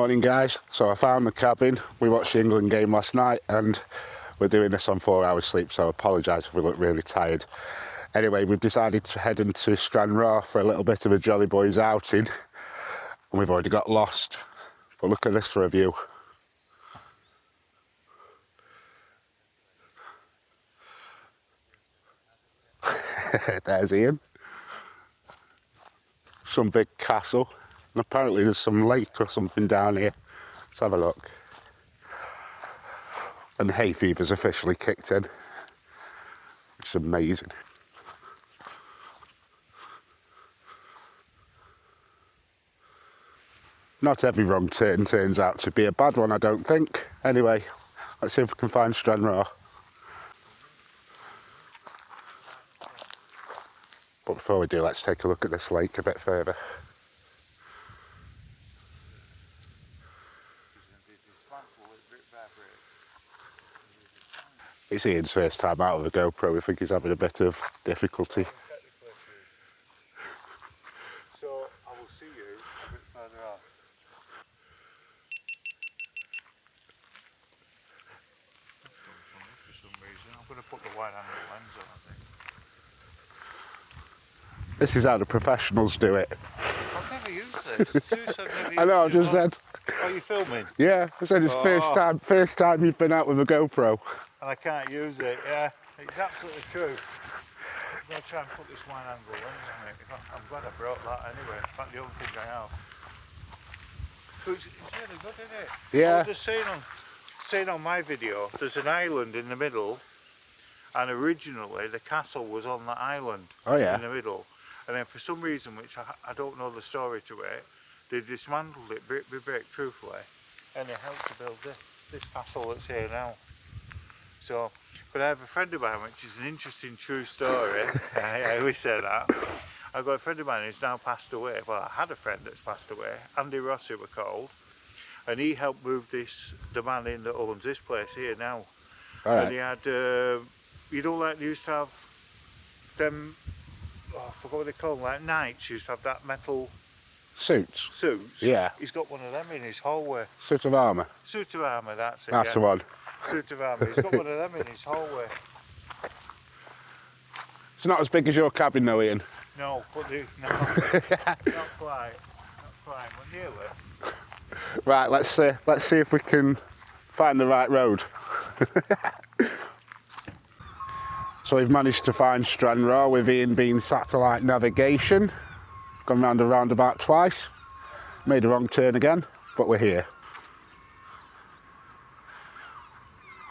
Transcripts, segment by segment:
Morning guys, so I found the cabin. We watched the England game last night and we're doing this on 4 hours sleep, so I apologise if we look really tired. Anyway, we've decided to head into Stranraer for a little bit of a Jolly Boys outing, and we've already got lost. But look at this for a view. There's Ian. Some big castle, and apparently there's some lake or something down here. Let's have a look. And hay fever's officially kicked in, which is amazing. Not every wrong turn turns out to be a bad one, I don't think. Anyway, let's see if we can find Stranraer. But before we do, let's take a look at this lake a bit further. It's Ian's first time out of the GoPro. We think he's having a bit of difficulty. So I will see you a bit further on. For some reason, I'm going to put the wide angle lens on, I think. This is how the professionals do it. I've never used this. Sue said never used I know, I it. just said. Are you filming? Yeah, I said it's first time you've been out with a GoPro. And I can't use it, yeah. It's absolutely true. I'm going to try and put this wide angle lens on it. I'm glad I brought that anyway. In fact, the only thing I have. But it's really good, isn't it? Yeah. I was just saying on my video, there's an island in the middle, and originally the castle was on that island. Oh yeah. In the middle. And then for some reason, which I don't know the story to it, they dismantled it brick by brick, truthfully, and they helped to build this castle that's here now. So, but I have a friend of mine, which is an interesting true story. I always say that. I've got a friend of mine who's now passed away. Well, I had a friend that's passed away, Andy Rossi were called, and he helped move the man in that owns this place here now. All right. And he had, you know, like they used to have them, I forgot what they call them, like knights used to have that metal Suits. Yeah. He's got one of them in his hallway. Suit of armour. Suit of armour, that's it. That's the one. Suit of armour. He's got one of them in his hallway. It's not as big as your cabin though, Ian. No, but no, not quite. Not quite, but nearly. Right, let's see if we can find the right road. So we've managed to find Stranraer with Ian being satellite navigation. Gone round a roundabout twice. Made a wrong turn again, but we're here.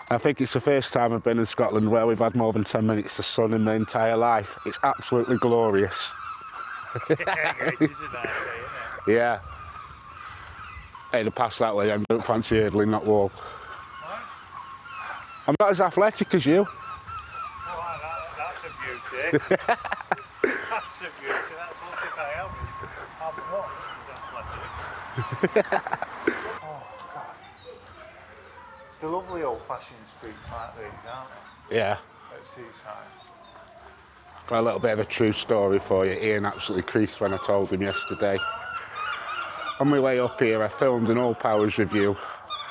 I think it's the first time I've been in Scotland where we've had more than 10 minutes of sun in my entire life. It's absolutely glorious. Yeah, it is a nice day, isn't it? Yeah. Hey, to pass that way, I don't fancy hurdling that wall. What? I'm not as athletic as you. Oh, that's a beauty. That's a beauty. That's one thing I am. I'm not as athletic. Oh, God. The lovely old-fashioned streets like these, aren't they? Yeah. At seaside. Got a little bit of a true story for you. Ian absolutely creased when I told him yesterday. On my way up here, I filmed an All Powers review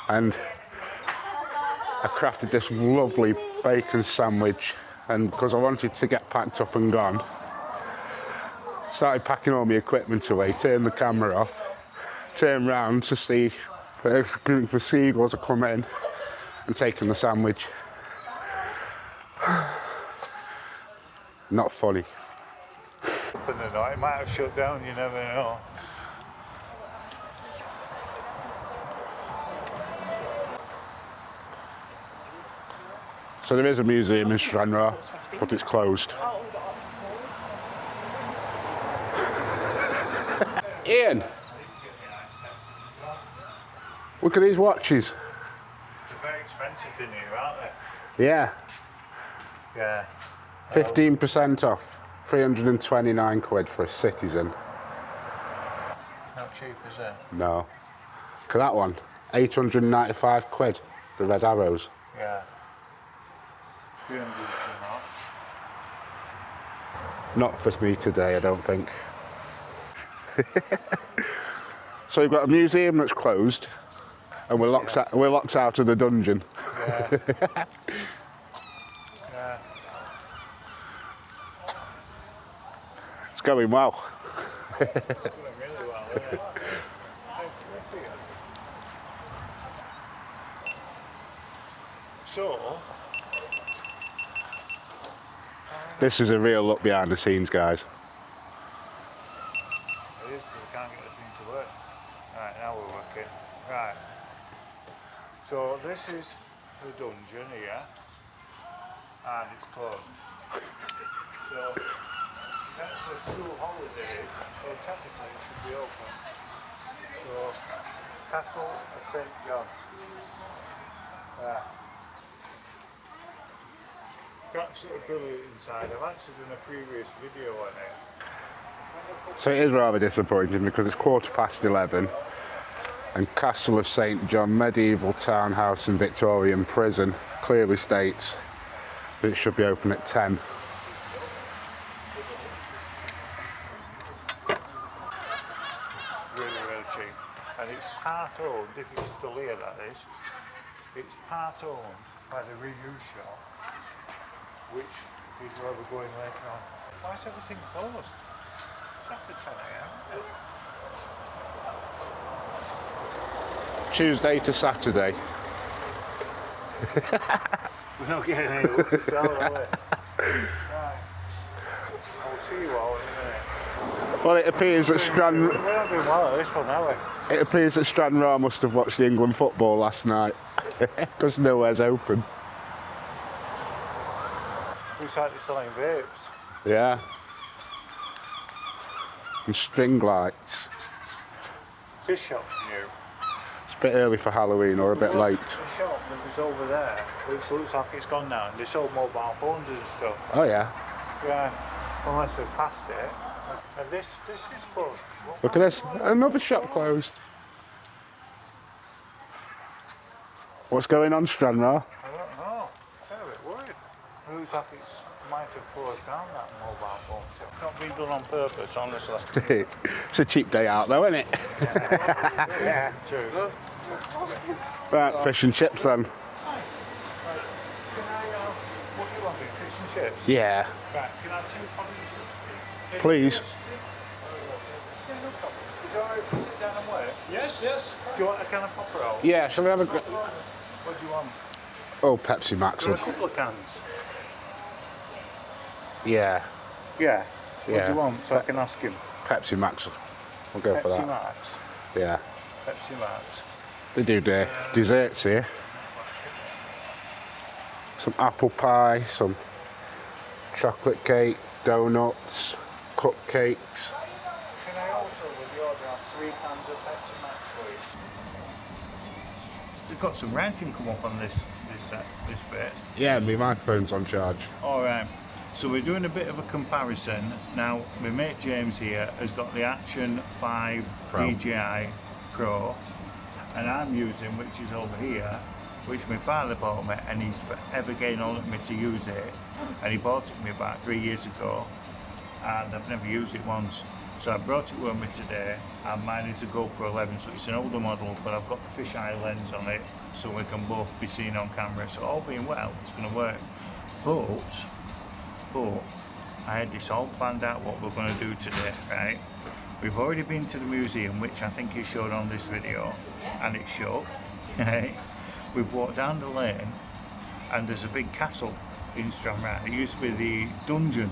and I crafted this lovely bacon sandwich, and because I wanted to get packed up and gone, started packing all my equipment away, turned the camera off, turned round to see if a group of seagulls had come in and taken the sandwich. Not funny. Up in the night, it might have shut down, you never know. So there is a museum in Stranraer, but it's closed. Ian! Look at these watches. They're very expensive in here, aren't they? Yeah. Yeah. 15% off. 329 quid for a Citizen. Not cheap, is it? No. Look at that one. 895 quid. The red arrows. Yeah. 300 and that. Not for me today, I don't think. So we've got a museum that's closed, and we're locked out. We're locked out of the dungeon. Yeah. Yeah. It's going well. It's going really well, isn't it? So, This is a real look behind the scenes, guys. it is, we can't get the thing to work. Right, now we're working. Right. So this is the dungeon here, and it's closed. So that's the school holidays, so technically it should be open. So Castle of St. John. Yeah. It's absolutely brilliant inside. I've actually done a previous video on it. So it is rather disappointing because it's 11:15, and Castle of St. John, medieval townhouse and Victorian prison, clearly states that it should be open at 10. Really, really cheap. And it's part owned, if it's still here that is, it's part owned by the reuse shop, which is where we're going later on. Why is everything closed? It's after 10 AM. Tuesday to Saturday. We're not getting any look at all, are we? Right. I'll see you all in a minute. Well, it appears that We're not doing well at this one, are we? It appears that Stranraer must have watched the England football last night because nowhere's open. Looks like they're selling vapes. Yeah. And string lights. This shop's new. It's a bit early for Halloween or a bit late. The shop that was over there, which looks like it's gone now, and they sold mobile phones and stuff. Oh yeah. Yeah, unless they've passed it. And this is closed. Look at this. Another shop closed. What's going on, Stranraer? I don't know. I'm a bit worried. It looks like it might have closed down that mobile phone shop. Not been done on purpose, honestly. It's a cheap day out though, isn't it? Yeah, true. Right, fish and chips then. Can I, what do you want? Fish and chips? Yeah. Right, can I have 2 potties? Please. Yeah, no problem. Is it alright if we sit down and wait? Yes, yes. Do you want a can of pop roll? Yeah, shall we have a... What do you want? Oh, Pepsi Max. Do you want a couple of cans? Yeah. Yeah. What Yeah. do you want? So I can ask him. Pepsi Max. We'll go for Pepsi that. Max. Yeah. Pepsi Max. They do desserts here. Some apple pie, some chocolate cake, donuts, cupcakes. Can I also, with the order, have 3 cans of Pepsi Max, please? They've got some writing come up on this bit. Yeah, my microphone's on charge. All right. So we're doing a bit of a comparison. Now, my mate James here has got the Action 5 Pro. DJI Pro, and I'm using, which is over here, which my father bought me, and he's forever getting on at me to use it. And he bought it me about 3 years ago, and I've never used it once. So I brought it with me today, and mine is a GoPro 11, so it's an older model, but I've got the fisheye lens on it, so we can both be seen on camera. So all being well, it's going to work. But I had this all planned out what we're going to do today, right? We've already been to the museum, which I think is shown on this video, and it's shut. Okay? We've walked down the lane, and there's a big castle in Stranraer. It used to be the dungeon,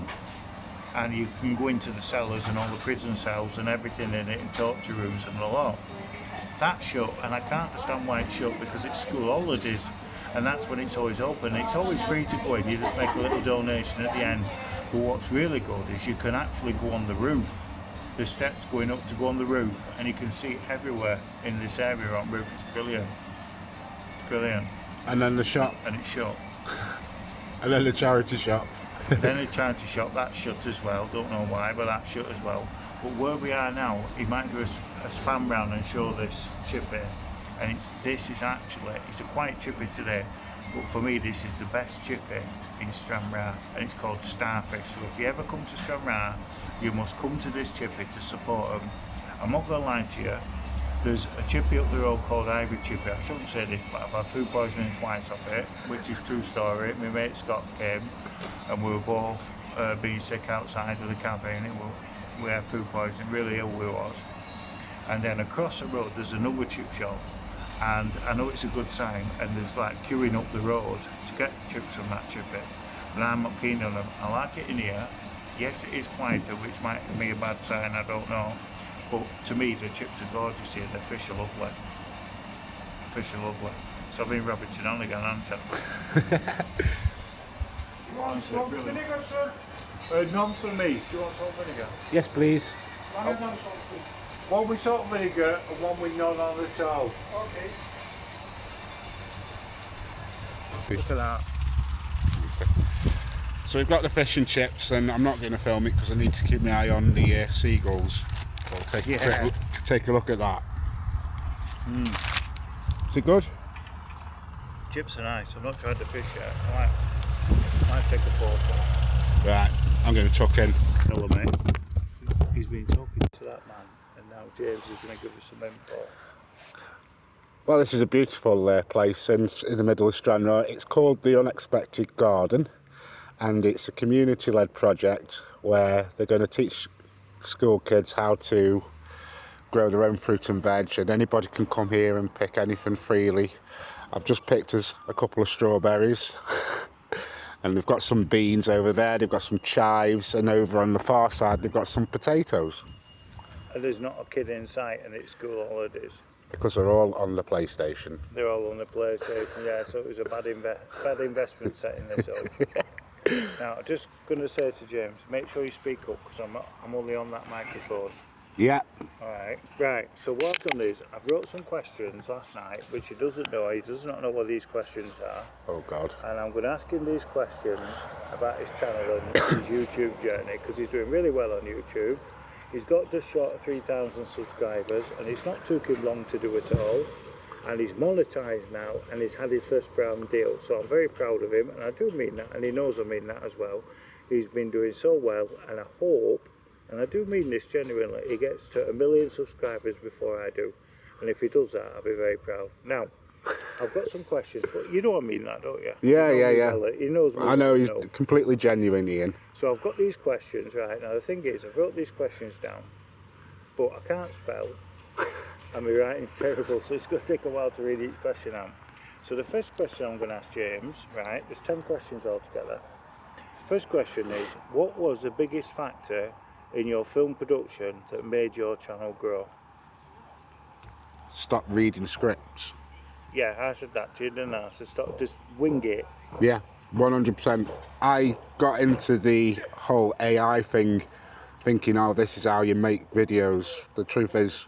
and you can go into the cellars and all the prison cells and everything in it, and torture rooms and a lot. That's shut, and I can't understand why it's shut, because it's school holidays, and that's when it's always open. It's always free to go in, you just make a little donation at the end. But what's really good is you can actually go on the roof. There's steps going up to go on the roof, and you can see it everywhere in this area on roof. It's brilliant. It's brilliant. And then the shop. And it's shut. And then the charity shop. Then the charity shop, that's shut as well. Don't know why, but that's shut as well. But where we are now, he might do a spam round and show this chippy. And this is actually, it's a quiet chippy today, but for me this is the best chippy in Stranraer, and it's called Starfish. So if you ever come to Stranraer, you must come to this chippy to support them. I'm not going to lie to you, There's a chippy up the road called Ivy Chippy. I shouldn't say this, but I've had food poisoning twice off it, which is true story. My mate Scott came and we were both being sick outside of the cabin. We had food poisoning, really ill we was. And then across the road there's another chip shop, and I know it's a good sign, and there's like queuing up the road to get chips from that chippy. And I'm not keen on them. I like it in here. Yes, it is quieter, which might be a bad sign, I don't know. But to me, the chips are gorgeous here. The fish are lovely. Fish are lovely. So I've been rabbiting on again, haven't I? You want salt vinegar, sir? None for me. Do you want salt vinegar? Yes, please. One and none salt, please. One with salt vinegar and one with none on at all. Okay. Look at that. So we've got the fish and chips, and I'm not going to film it because I need to keep my eye on the seagulls. So I'll take a look at that. Is it good? Chips are nice. I've not tried the fish yet. I might take a photo. Right, I'm going to tuck in. Hello, mate. He's been talking to that man, and now James is going to give us some info. Well, this is a beautiful place in the middle of Stranraer. It's called the Unexpected Garden, and it's a community-led project where they're going to teach school kids how to grow their own fruit and veg, and anybody can come here and pick anything freely. I've just picked us a couple of strawberries and they've got some beans over there, they've got some chives, and over on the far side they've got some potatoes. And there's not a kid in sight, and it's school holidays. Because they're all on the PlayStation. They're all on the PlayStation, yeah, so it was a bad investment setting this up. Now, I'm just going to say to James, make sure you speak up, because I'm only on that microphone. Yeah. Alright, right, so what I've done is, I wrote some questions last night, which he does not know what these questions are. Oh God. And I'm going to ask him these questions about his channel and his YouTube journey, because he's doing really well on YouTube. He's got just short of 3,000 subscribers, and it's not took him long to do at all. And he's monetised now, and he's had his first brand deal. So I'm very proud of him, and I do mean that, and he knows I mean that as well. He's been doing so well, and I hope, and I do mean this genuinely, he gets to 1 million subscribers before I do. And if he does that, I'll be very proud. Now, I've got some questions, but you know I mean that, don't you? Yeah, yeah. He knows me. I know he's completely genuine, Ian. So I've got these questions, right? Now the thing is, I've wrote these questions down, but I can't spell, and my writing's terrible, so it's going to take a while to read each question out. So the first question I'm going to ask James, right? There's 10 questions altogether. First question is, what was the biggest factor in your film production that made your channel grow? Stop reading scripts. Yeah, I said that to you, didn't I? I said stop, just wing it. Yeah, 100%. I got into the whole AI thing thinking, oh, this is how you make videos. The truth is,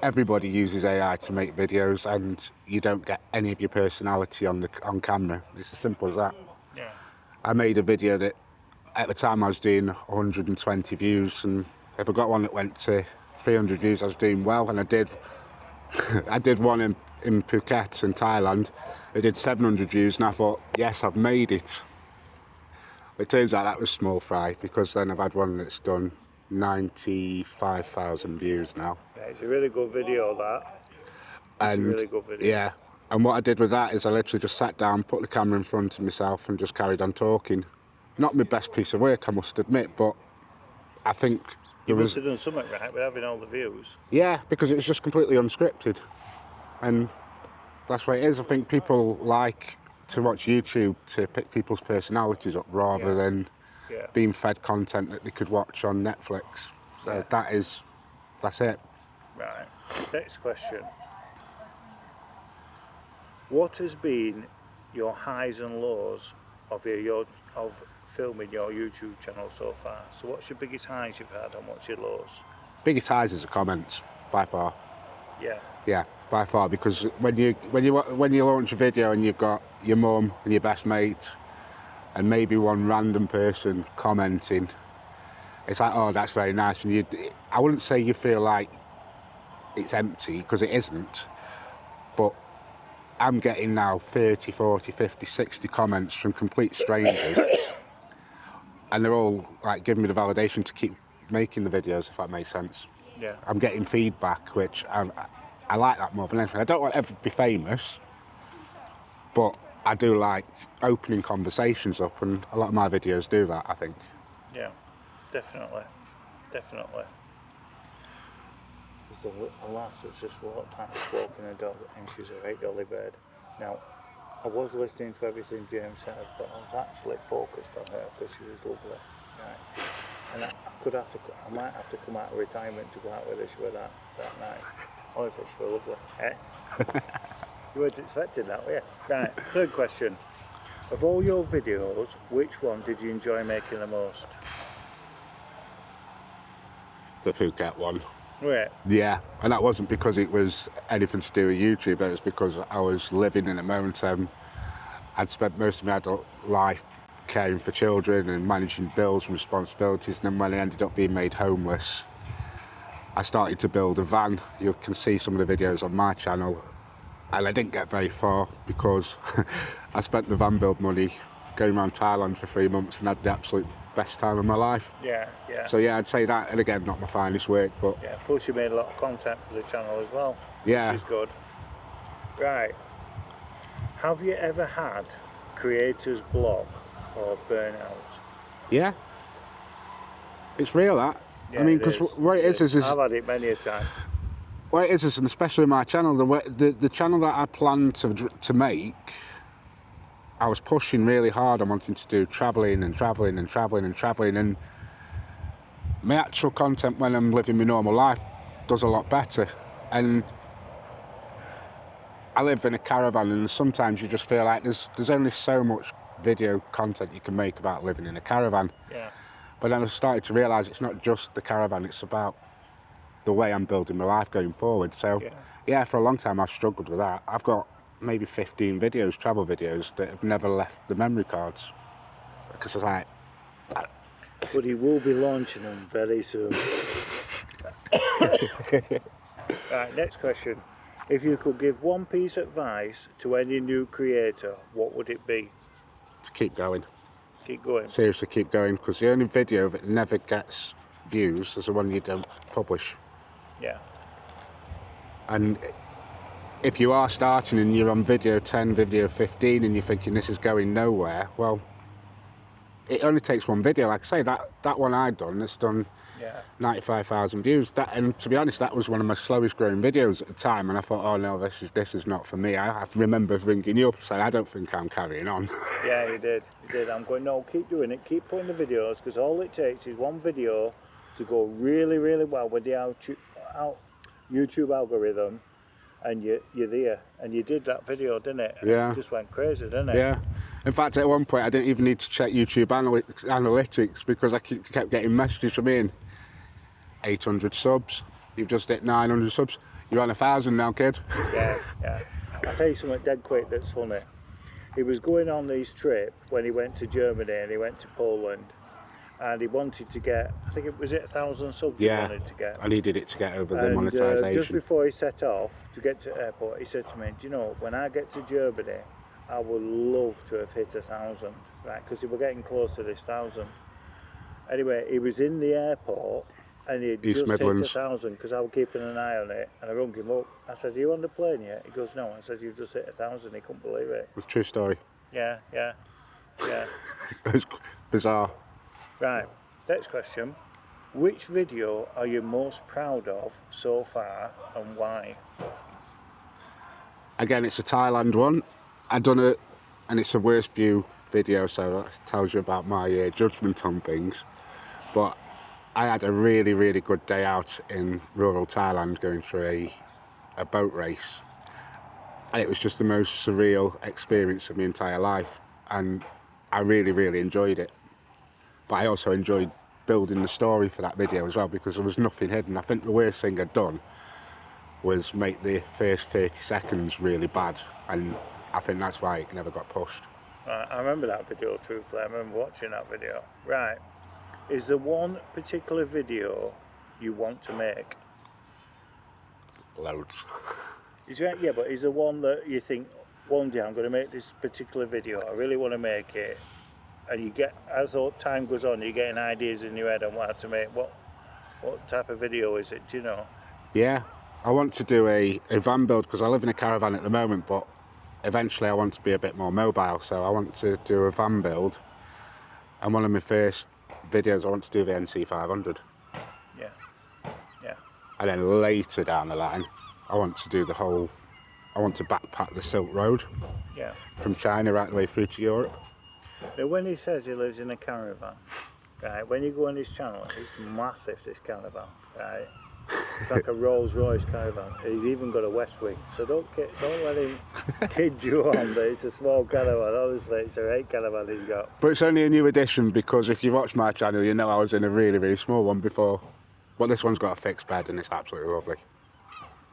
everybody uses AI to make videos, and you don't get any of your personality on camera. It's as simple as that. Yeah. I made a video that at the time I was doing 120 views, and if I got one that went to 300 views, I was doing well. And I did I did one in Phuket in Thailand. It did 700 views, and I thought, yes, I've made it. It turns out that was small fry, because then I've had one that's done 95,000 views now. Yeah, it's a really good video, that. It's a really good video. Yeah, and what I did with that is I literally just sat down, put the camera in front of myself, and just carried on talking. Not my best piece of work, I must admit, but I think you must have done something right with having all the views. Yeah, because it was just completely unscripted, and that's what it is. I think people like to watch YouTube to pick people's personalities up rather than being fed content that they could watch on Netflix. So that's it. Right. Next question. What has been your highs and lows of filming your YouTube channel so far? So what's your biggest highs you've had, and what's your lows? Biggest highs is the comments, by far. Yeah. Yeah, by far, because when you launch a video and you've got your mum and your best mate and maybe one random person commenting, it's like, oh, that's very nice, and I wouldn't say you feel like it's empty, because it isn't, but I'm getting now 30, 40, 50, 60 comments from complete strangers, and they're all like giving me the validation to keep making the videos, if that makes sense. Yeah. I'm getting feedback, which I like that more than anything. I don't want to ever be famous, but I do like opening conversations up, and a lot of my videos do that, I think. Yeah, definitely. Definitely. There's a lass that's just walked past walking a dog, and she's a right jolly bird. Now, I was listening to everything James said, but I was actually focused on her because she was lovely. Right. And I might have to come out of retirement to go out with her. She was that night. Honestly, she was lovely. Eh? You weren't expecting that, were you? Right, third question. Of all your videos, which one did you enjoy making the most? The Phuket one. Right. Yeah, and that wasn't because it was anything to do with YouTube, it was because I was living in a moment. I'd spent most of my adult life caring for children and managing bills and responsibilities, and then when I ended up being made homeless, I started to build a van. You can see some of the videos on my channel, and I didn't get very far because I spent the van build money going around Thailand for 3 months and had the absolute best time of my life. Yeah, yeah. So yeah, I'd say that, and again, not my finest work, but Yeah, plus you made a lot of content for the channel as well. Yeah. Which is good. Right. Have you ever had creator's block or burnout? yeah, it's real, that. Yeah, I mean, it because is. what it is I've had it many a time. what it is, and especially my channel, the channel that I planned to make, I was pushing really hard on wanting to do travelling, and my actual content when I'm living my normal life does a lot better. And I live in a caravan, and sometimes you just feel like there's only so much video content you can make about living in a caravan. Yeah. But then I started to realise it's not just the caravan, it's about the way I'm building my life going forward. So yeah, for a long time I've struggled with that. I've got maybe 15 videos, travel videos, that have never left the memory cards. Because I was like, But he will be launching them very soon. Right, next question. If you could give one piece of advice to any new creator, what would it be? to keep going. Keep going. Seriously, keep going, because the only video that never gets views is the one you don't publish. Yeah. And if you are starting and you're on video 10, video 15, and you're thinking this is going nowhere, well, it only takes one video. Like I say, that one I'd done, it's done 95,000 views. And to be honest, that was one of my slowest growing videos at the time, and I thought, oh no, this is not for me. I remember ringing you up and saying, I don't think I'm carrying on. Yeah, you did. I'm going, no, keep doing it, keep putting the videos, because all it takes is one video to go really, really well with the YouTube algorithm, and you're there. And you did that video, didn't it? And Yeah. It just went crazy, didn't it? Yeah. In fact, at one point, I didn't even need to check YouTube analytics because I kept getting messages from Ian. 800 subs. You've just hit 900 subs. You're on 1,000 now, kid. Yeah, yeah. I'll tell you something dead quick that's funny. He was going on his trip when he went to Germany and he went to Poland, and he wanted to get, I think it was 1,000 subs he wanted to get. I needed it to get over the And monetisation. just before he set off to get to the airport, he said to me, do you know, when I get to Germany, I would love to have hit 1,000, right? Because he was getting close to this 1,000. Anyway, he was in the airport and he just hit 1,000 because I was keeping an eye on it, and I rung him up. I said, are you on the plane yet? He goes, no. I said, you've just hit 1,000. He couldn't believe it. It's a true story. Yeah. It was bizarre. Right, next question. Which video are you most proud of so far, and why? Again, it's a Thailand one. I done it, and it's the worst view video, so that tells you about my judgment on things. But I had a really, really good day out in rural Thailand going through a boat race. And it was just the most surreal experience of my entire life. And I really, really enjoyed it. But I also enjoyed building the story for that video as well, because there was nothing hidden. I think the worst thing I'd done was make the first 30 seconds really bad. And I think that's why it never got pushed. Right, I remember that video, truthfully. I remember watching that video. Right. Is there one particular video you want to make? Loads. Yeah, but is there one that you think, one day I'm going to make this particular video, I really want to make it, and you get, as time goes on, you're getting ideas in your head on what to make? What What type of video is it? Do you know? Yeah, I want to do a van build because I live in a caravan at the moment, but eventually I want to be a bit more mobile, so I want to do a van build. And one of my first videos, I want to do the NC500. Yeah. Yeah. And then later down the line, I want to do I want to backpack the Silk Road Yeah. from China right the way through to Europe. Now, when he says he lives in a caravan, right, when you go on his channel, it's massive, this caravan, right? It's like a Rolls Royce caravan. He's even got a West Wing, so don't let him kid you on that it's a small caravan. Honestly, it's a great caravan he's got. But it's only a new edition because if you watch my channel, you know I was in a really, really small one before. But this one's got a fixed bed and it's absolutely lovely.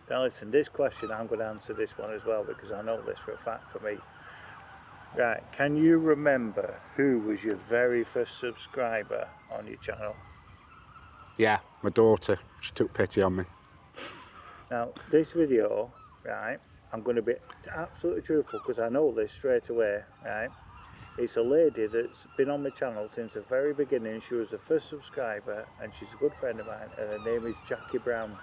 Now listen, this question, I'm going to answer this one as well because I know this for a fact for me. Right, can you remember who was your very first subscriber on your channel? Yeah, my daughter, she took pity on me. Now, this video, right, I'm going to be absolutely truthful because I know this straight away, right? It's a lady that's been on my channel since the very beginning. She was the first subscriber and she's a good friend of mine and her name is Jackie Brown.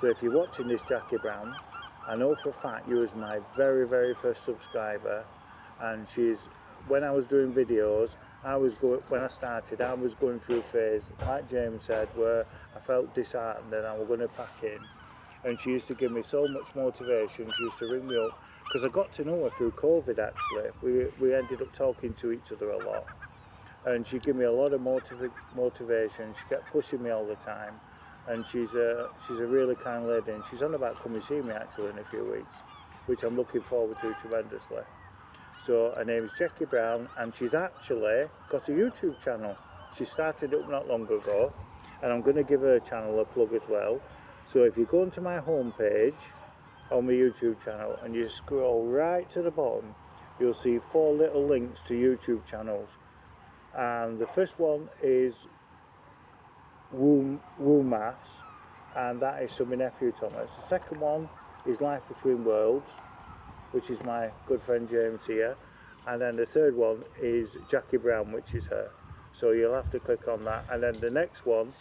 So if you're watching this, Jackie Brown, I know for a fact you was my very, very first subscriber, and when I was doing videos, when I started, I was going through a phase, like James said, where I felt disheartened and I was going to pack in. And she used to give me so much motivation. She used to ring me up, because I got to know her through COVID actually. We ended up talking to each other a lot. And she gave me a lot of motivation. She kept pushing me all the time. And she's a really kind lady, and she's on about coming see me actually in a few weeks, which I'm looking forward to tremendously. So her name is Jackie Brown, and she's actually got a YouTube channel. She started it not long ago, and I'm going to give her channel a plug as well. So if you go onto my homepage on my YouTube channel and you scroll right to the bottom, you'll see 4 little links to YouTube channels. And the first one is Woo Maths, and that is from my nephew Thomas. The second one is Life Between Worlds, which is my good friend James here, and then the third one is Jackie Brown, which is her. So you'll have to click on that, and then the next one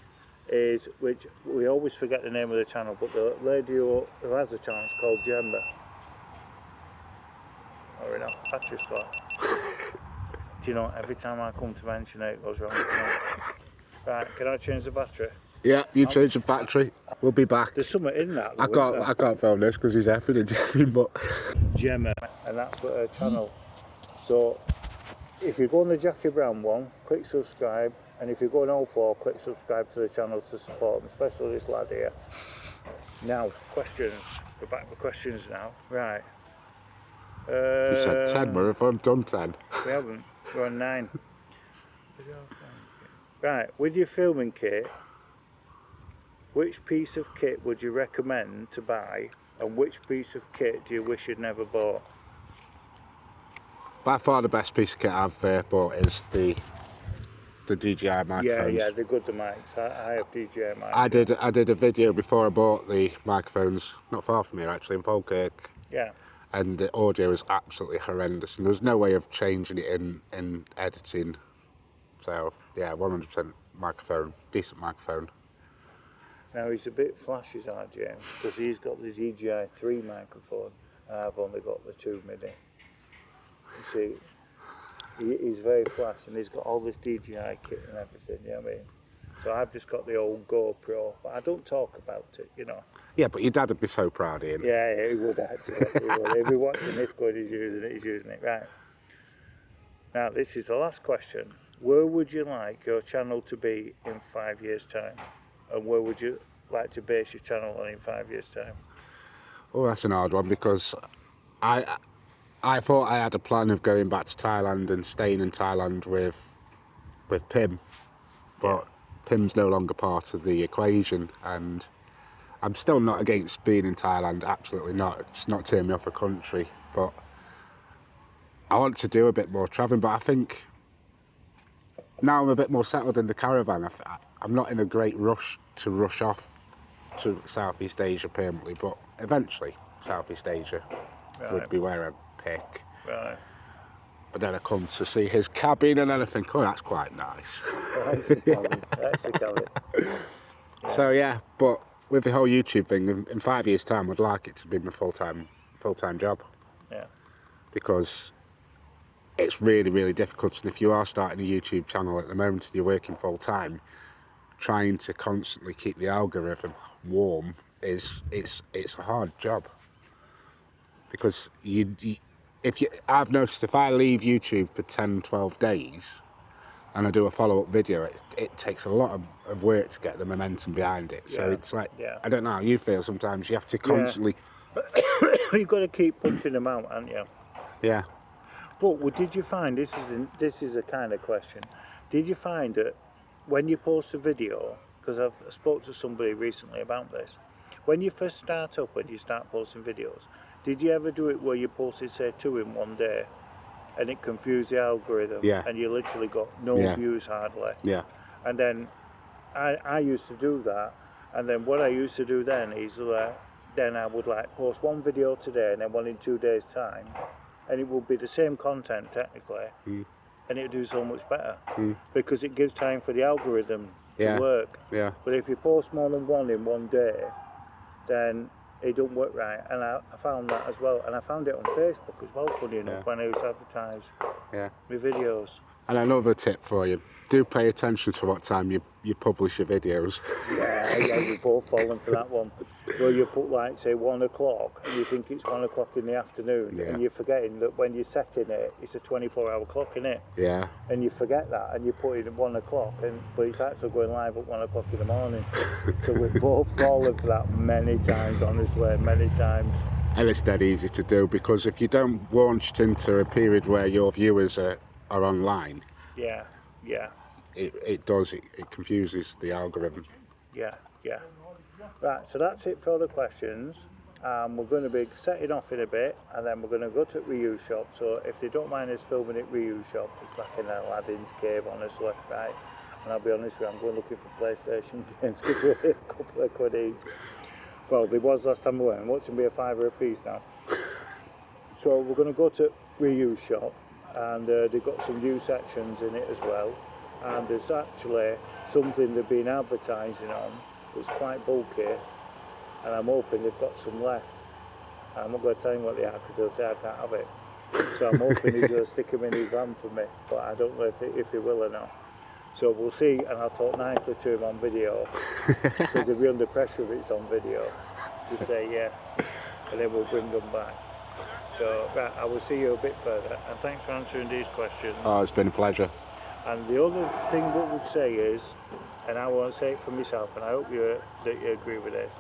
is, which we always forget the name of the channel, but the lady who has a channel is called Gemma. Oh, you know, battery's flat. Do you know, every time I come to mention it, it goes wrong. Right, can I change the battery? Yeah, you change the battery. We'll be back. There's something in that. I can't film this because he's effing and jeffing, but... Gemma, and that's what her channel. So, if you go on the Jackie Brown one, click subscribe, and if you go on 04, click subscribe to the channels to support them, especially this lad here. Now, questions. We're back with questions now. Right. You said 10, but if I'm done 10. We haven't. We're on 9. Right, with your filming kit, which piece of kit would you recommend to buy, and which piece of kit do you wish you'd never bought? By far the best piece of kit I've bought is the DJI microphones. Yeah, they're good, the mics. I have DJI mics. I did a video before I bought the microphones, not far from here actually, in Falkirk. Yeah. And the audio was absolutely horrendous, and there was no way of changing it in editing. So yeah, 100% microphone, decent microphone. Now he's a bit flashy, that James, because he's got the DJI 3 microphone, and I've only got the 2 mini. You see, he's very flash, and he's got all this DJI kit and everything, you know what I mean? So I've just got the old GoPro, but I don't talk about it, you know. Yeah, but your dad would be so proud, Ian. Yeah, he would actually. He would. He'd be watching this going, he's using it. Right. Now, this is the last question. Where would you like your channel to be in 5 years' time? And where would you like to base your channel on in 5 years' time? Oh, that's an hard one, because I thought I had a plan of going back to Thailand and staying in Thailand with Pim, but Pim's no longer part of the equation, and I'm still not against being in Thailand, absolutely not. It's not turning me off a country, but I want to do a bit more travelling. But I think now I'm a bit more settled in the caravan. I'm not in a great rush to rush off to Southeast Asia permanently, but eventually Southeast Asia would be where I'd pick. Right. But then I come to see his cabin and then I think, oh, that's quite nice. That's the cabin. So yeah, but with the whole YouTube thing, in 5 years' time, I'd like it to be my full-time job, Yeah. because it's really, really difficult. And if you are starting a YouTube channel at the moment and you're working full-time, trying to constantly keep the algorithm warm it's a hard job. Because I've noticed if I leave YouTube for 10, 12 days and I do a follow-up video, it takes a lot of work to get the momentum behind it. So it's like, I don't know how you feel sometimes. You have to constantly... You've got to keep pumping them out, haven't you? Yeah. But did you find, this is a kind of question, did you find that when you post a video, because I've spoke to somebody recently about this, when you first start up, when you start posting videos, did you ever do it where you posted, say, 2 in one day, and it confused the algorithm, and you literally got no views hardly? Yeah. And then I used to do that, and then what I used to do then is then I would like post one video today and then one in 2 days' time, and it will be the same content technically, and it'll do so much better because it gives time for the algorithm to work. Yeah. But if you post more than one in one day, then it don't work right. And I found that as well, and I found it on Facebook as well, funny enough, when I used to advertise my videos. And another tip for you, do pay attention to what time you publish your videos. Yeah, we're both falling for that one. Where you put, like, say, 1 o'clock, and you think it's 1 o'clock in the afternoon, and you're forgetting that when you're setting it, it's a 24-hour clock, innit? Yeah. And you forget that, and you put it at 1 o'clock, but it's actually going live at 1 o'clock in the morning. So we're both falling for that many times, honestly, many times. And it's dead easy to do, because if you don't launch into a period where your viewers are online, it confuses the algorithm. Yeah. Right, so that's it for the questions. We're going to be setting off in a bit, and then we're going to go to reuse shop. So if they don't mind us filming at reuse shop, it's like in Aladdin's cave, honestly, right? And I'll be honest with you, I'm going looking for PlayStation games because we're a couple of quid each. Well, there was last time we went. What's going to be a £5 a piece now? So we're going to go to reuse shop, and they've got some new sections in it as well. And there's actually something they've been advertising on that's quite bulky, and I'm hoping they've got some left. I'm not going to tell him what they are because they'll say I can't have it. So I'm hoping he's going to stick them in his van for me, but I don't know if he will or not. So we'll see, and I'll talk nicely to him on video because he'll be under pressure if it's on video to say yeah, and then we'll bring them back. So right, I will see you a bit further, and thanks for answering these questions. Oh, it's been a pleasure. And the other thing what we'd say is, and I won't say it for myself, and I hope that you agree with this,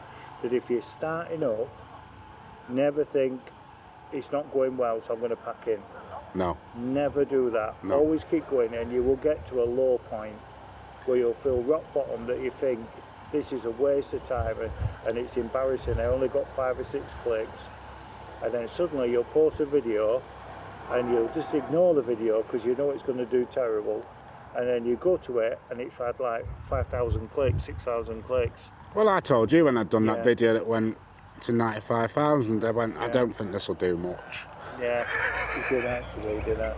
that if you're starting up, never think it's not going well, so I'm going to pack in. No. Never do that. No. Always keep going, and you will get to a low point where you'll feel rock bottom, that you think this is a waste of time and it's embarrassing. I only got 5 or 6 clicks, and then suddenly you'll post a video and you'll just ignore the video because you know it's going to do terrible, and then you go to it and it's had like 5,000 clicks, 6,000 clicks. Well, I told you when I'd done that video that went to 95,000, I went, I don't think this will do much. Yeah, he did actually, didn't I?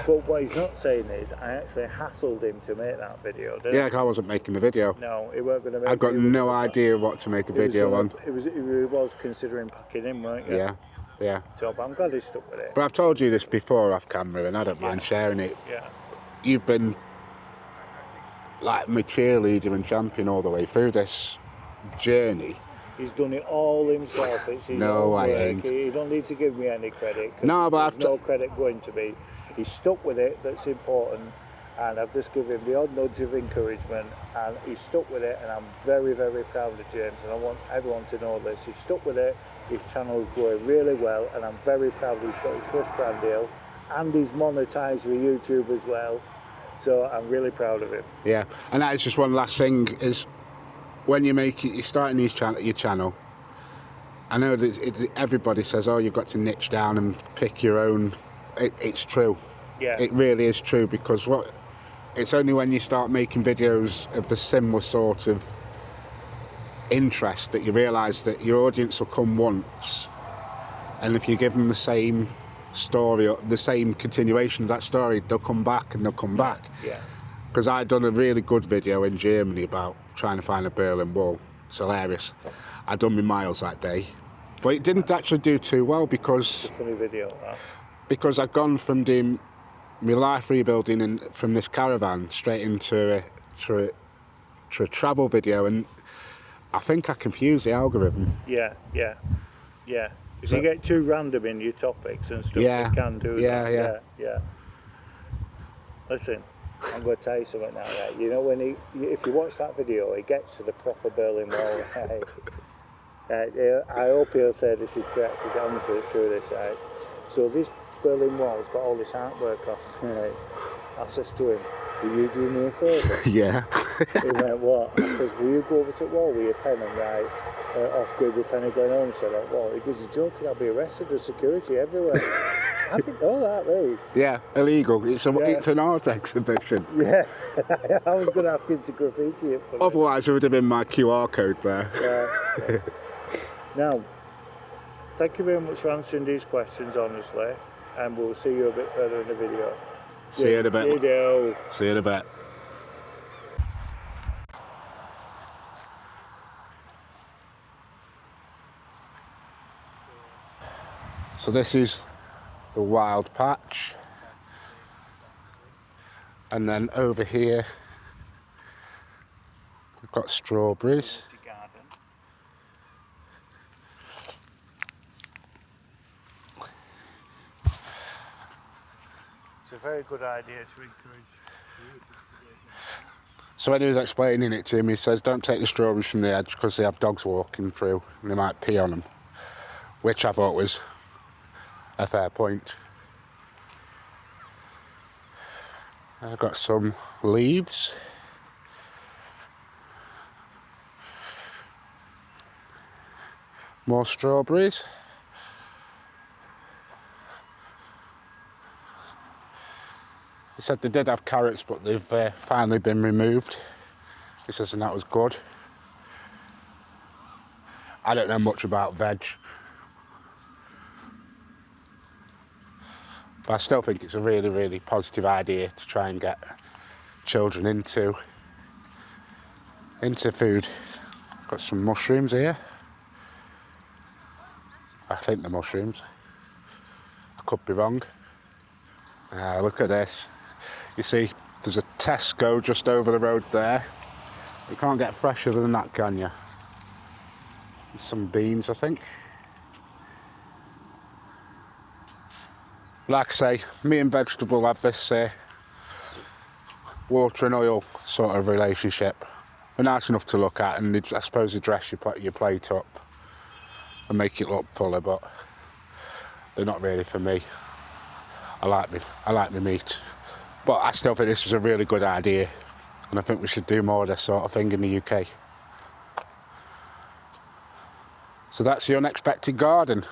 But what he's not saying is, I actually hassled him to make that video, didn't I? I wasn't making the video. No, he weren't going to make it. I've got no idea what to make a video on. He was considering packing in, weren't you? Yeah. So, but I'm glad he stuck with it. But I've told you this before off camera, and I don't mind sharing it. Yeah. You've been like my cheerleader and champion all the way through this journey. He's done it all himself. It's his no, own I work. ain't. You don't need to give me any credit. No, but there's no credit going to me. He's stuck with it. That's important. And I've just given him the odd nudge of encouragement, and he's stuck with it. And I'm very, very proud of James. And I want everyone to know this. He's stuck with it. His channel is growing really well, and I'm very proud he's got his first brand deal, and he's monetised with YouTube as well. So I'm really proud of him. Yeah, and that is just one last thing, is when you're starting your channel, I know that everybody says, oh, you've got to niche down and pick your own. It's true. Yeah. It really is true, because it's only when you start making videos of the similar sort of interest that you realise that your audience will come once, and if you give them the same story or the same continuation of that story, they'll come back and they'll come back. Yeah. Because I'd done a really good video in Germany about trying to find a Berlin Wall. It's hilarious. I done my miles that day, but it didn't actually do too well because Funny video, that. because I'd gone from doing my life rebuilding and from this caravan straight into a travel video, and I think I confused the algorithm. Yeah. If So- you get too random in your topics and stuff, Yeah, it can do yeah, that. Yeah. Listen, I'm going to tell you something now, right? You know, if you watch that video, it gets to the proper Berlin Wall, right? I hope he'll say this is correct, because honestly it's true, this, right? So this Berlin Wall's got all this artwork off, right? I says to him, will you do me a favour? Yeah. He went, what? I says, will you go over to the wall with your pen and write OFFGRIDwithPeniglen on? So like, what? He goes, you're joking, I'll be arrested, there's security everywhere. I didn't know that, mate. Yeah, illegal. It's an art exhibition. Yeah, I was going to ask him to graffiti it for me. Otherwise, it would have been my QR code there. Yeah. Now, thank you very much for answering these questions, honestly, and we'll see you a bit further in the video. See you in a bit. Video. See you in a bit. So this is the wild patch, and then over here we've got strawberries. Garden. It's a very good idea to encourage youth to get So when he was explaining it to him, he says don't take the strawberries from the edge because they have dogs walking through and they might pee on them, which I thought was a fair point. I've got some leaves. More strawberries. He said they did have carrots, but they've finally been removed. He says, and that was good. I don't know much about veg, but I still think it's a really, really positive idea to try and get children into food. Got some mushrooms here. I think they're mushrooms. I could be wrong. Look at this. You see, there's a Tesco just over the road there. You can't get fresher than that, can you? There's some beans, I think. Like I say, me and vegetable have this water and oil sort of relationship. They're nice enough to look at, and I suppose they dress your plate up and make it look fuller, but they're not really for me. I like my meat, but I still think this is a really good idea, and I think we should do more of this sort of thing in the UK. So that's the unexpected garden.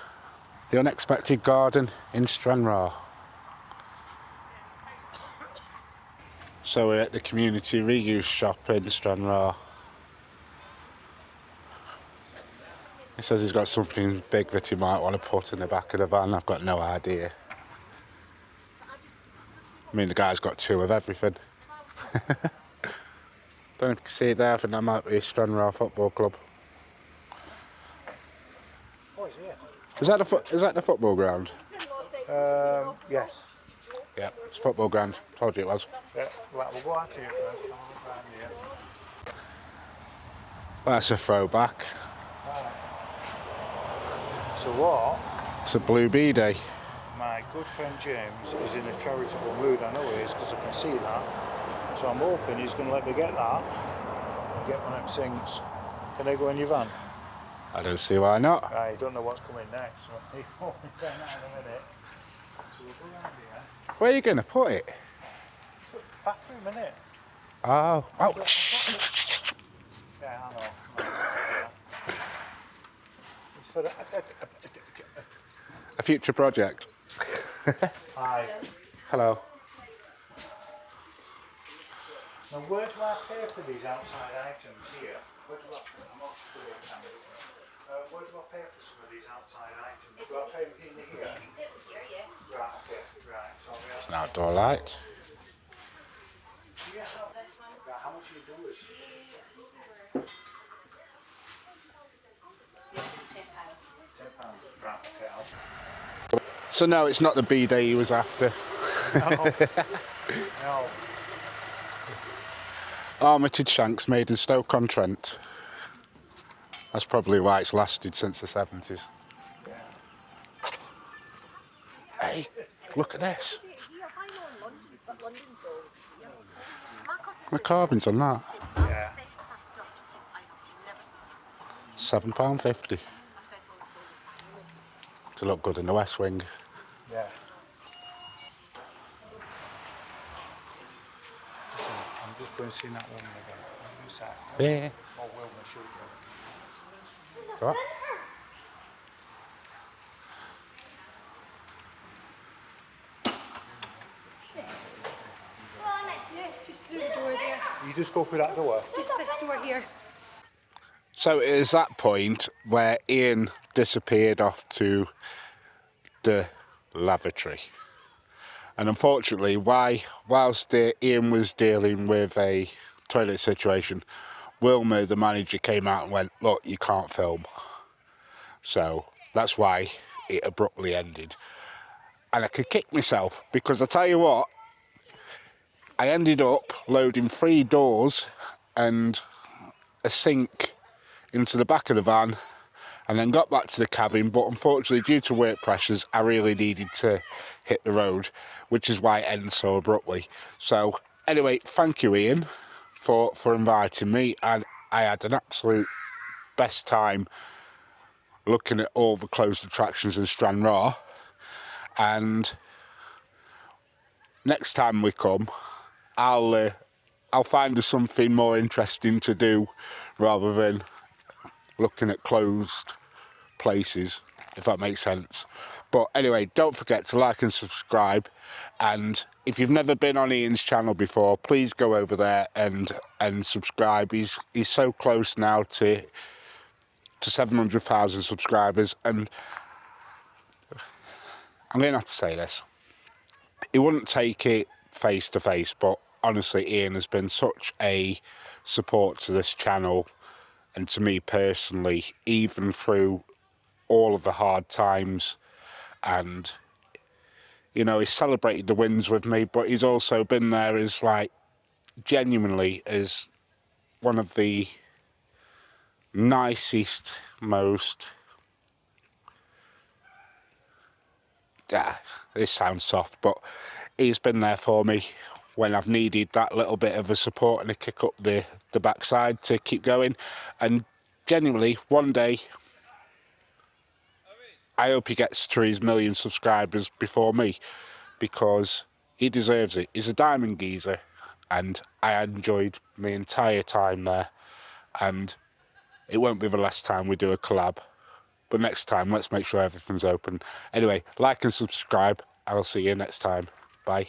The unexpected garden in Stranraer. So we're at the community reuse shop in Stranraer. He says he's got something big that he might want to put in the back of the van. I've got no idea. I mean, the guy's got two of everything. Don't know if you can see it there. I think that might be Stranraer Football Club. Oh, it's here. Is that the football ground? Yes. Yeah, it's football ground. Told you it was. Yeah, right, we'll go out here first. Have a look around here. That's a throwback. So what? It's a Blue Bee Day. My good friend James is in a charitable mood. I know he is because I can see that. So I'm hoping he's going to let me get that and get one of them things. Can I go in your van? I don't see why not. I don't know what's coming next. So he won't be saying that in a minute. So we'll go around here. Where are you going to put it? Bathroom, innit? Oh. Oh. Yeah, I know. It's for A future project. Hi. Hello. Now, where do I pay for these outside items here? Where do I pay? I'm not sure what time it is. Where do I pay for some of these outside items? Do I pay in here? Right, okay, right. So It's an outdoor light. yeah, right, how much do you do this? So no, it's not the B-Day he was after. No. No. Armitage shanks made in Stoke-on-Trent. That's probably why it's lasted since the 70s. Hey, look at this. The carvings on that. Yeah. £7.50 to look good in the West Wing. Yeah. Listen, I'm just going to see that woman again. Who's that? Yeah. Oh, Wilma, shoot you. What? Yeah, it's just through the door there. You just go through that door. Just this door here. So it is that point where Ian disappeared off to the lavatory. And unfortunately, whilst Ian was dealing with a toilet situation, Wilma, the manager, came out and went, look, you can't film. So that's why it abruptly ended. And I could kick myself, because I tell you what, I ended up loading 3 doors and a sink into the back of the van, and then got back to the cabin, but unfortunately due to work pressures I really needed to hit the road, which is why it ends so abruptly. So anyway, thank you Ian for inviting me, and I had an absolute best time looking at all the closed attractions in Stranraer. And next time we come, I'll find us something more interesting to do rather than looking at closed places, if that makes sense. But anyway, don't forget to like and subscribe, and if you've never been on Ian's channel before, please go over there and subscribe. He's so close now to 700,000 subscribers, and I'm going to have to say this. He wouldn't take it face to face, but honestly, Ian has been such a support to this channel and to me personally, even through all of the hard times. And, you know, he's celebrated the wins with me, but he's also been there as, like, genuinely as one of the nicest, most... this sounds soft, but he's been there for me when I've needed that little bit of a support and a kick up the backside to keep going. And genuinely, one day, I hope he gets to his 1 million subscribers before me, because he deserves it. He's a diamond geezer, and I enjoyed my entire time there, and it won't be the last time we do a collab. But next time, let's make sure everything's open. Anyway, like and subscribe. I'll see you next time. Bye.